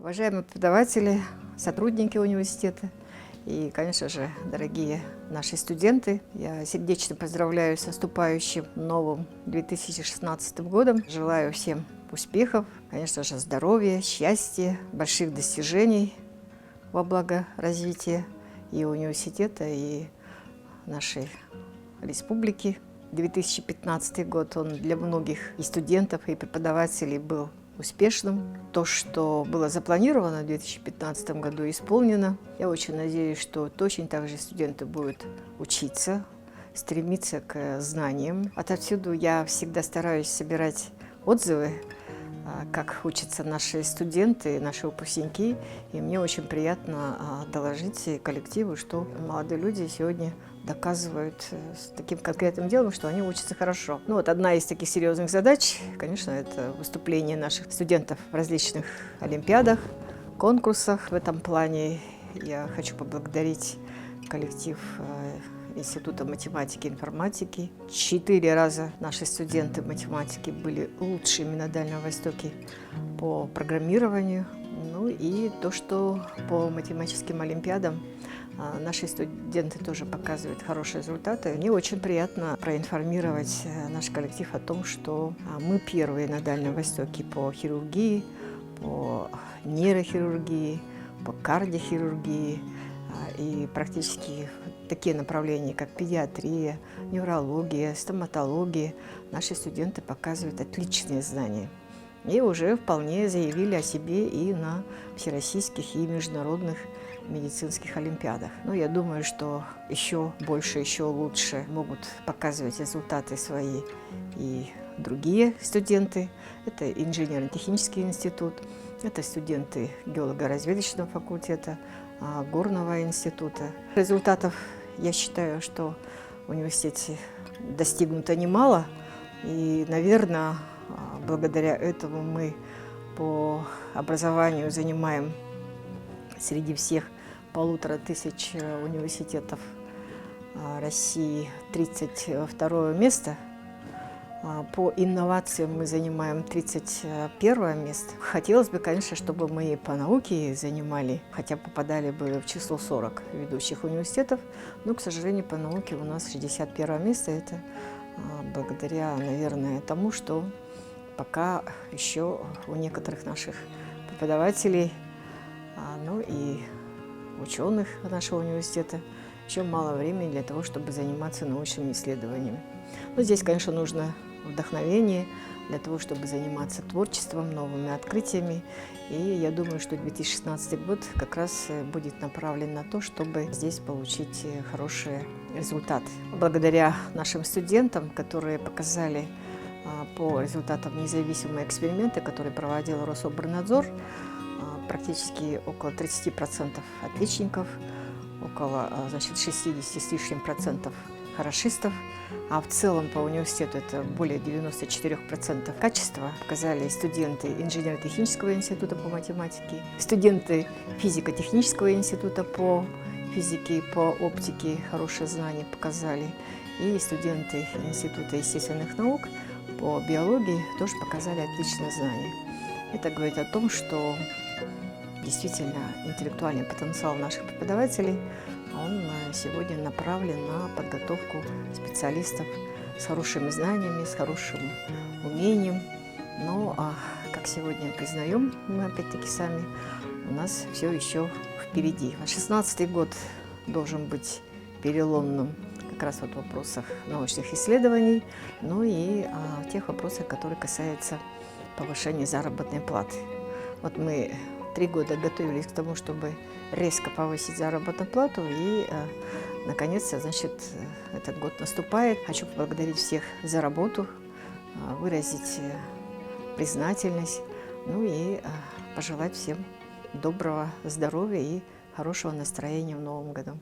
Уважаемые преподаватели, сотрудники университета и, конечно же, дорогие наши студенты, я сердечно поздравляю с наступающим новым 2016 годом. Желаю всем успехов, конечно же, здоровья, счастья, больших достижений во благо развития и университета, и нашей республики. 2015 год, он для многих и студентов, и преподавателей был успешным. То, что было запланировано в 2015 году, исполнено. Я очень надеюсь, что точно так же студенты будут учиться, стремиться к знаниям. Отовсюду я всегда стараюсь собирать отзывы, как учатся наши студенты, наши выпускники. И мне очень приятно доложить коллективу, что молодые люди сегодня доказывают с таким конкретным делом, что они учатся хорошо. Ну вот одна из таких серьезных задач, конечно, это выступление наших студентов в различных олимпиадах, конкурсах. В этом плане я хочу поблагодарить коллектив Института математики и информатики. 4 раза наши студенты математики были лучшими на Дальнем Востоке по программированию. Ну и то, что по математическим олимпиадам наши студенты тоже показывают хорошие результаты. Мне очень приятно проинформировать наш коллектив о том, что мы первые на Дальнем Востоке по хирургии, по нейрохирургии, по кардиохирургии. И практически такие направления, как педиатрия, неврология, стоматология, наши студенты показывают отличные знания. И уже вполне заявили о себе и на всероссийских и международных медицинских олимпиадах. Но я думаю, что еще больше, еще лучше могут показывать результаты свои и другие студенты. Это инженерно-технический институт, это студенты геолого-разведочного факультета, горного института. Результатов, я считаю, что в университете достигнуто немало. И, наверное, благодаря этому мы по образованию занимаем среди всех 1500 университетов России 32 место. По инновациям мы занимаем 31 место. Хотелось бы, конечно, чтобы мы по науке занимали, хотя попадали бы в число 40 ведущих университетов, но, к сожалению, по науке у нас 61 место. Это благодаря, наверное, тому, что пока еще у некоторых наших преподавателей, ну и ученых нашего университета еще мало времени для того, чтобы заниматься научными исследованиями. Но здесь, конечно, нужно вдохновение для того, чтобы заниматься творчеством, новыми открытиями. И я думаю, что 2016 год как раз будет направлен на то, чтобы здесь получить хорошие результаты. Благодаря нашим студентам, которые показали по результатам независимые эксперименты, которые проводил Рособорнадзор, практически около 30% отличников, около 60 с лишним процентов хорошистов, а в целом по университету это более 94% качества показали студенты инженерно-технического института по математике, студенты физико-технического института по физике, по оптике хорошие знания показали, и студенты Института естественных наук по биологии тоже показали отличные знания. Это говорит о том, что действительно интеллектуальный потенциал наших преподавателей, он сегодня направлен на подготовку специалистов с хорошими знаниями, с хорошим умением. Но, как сегодня признаем мы опять-таки сами, у нас все еще впереди. 2016 год должен быть переломным как раз вот в вопросах научных исследований, ну и в тех вопросах, которые касаются повышения заработной платы. Вот мы 3 года готовились к тому, чтобы резко повысить заработную плату, и, наконец-то, значит, этот год наступает. Хочу поблагодарить всех за работу, выразить признательность, ну и пожелать всем доброго здоровья и хорошего настроения в новом году.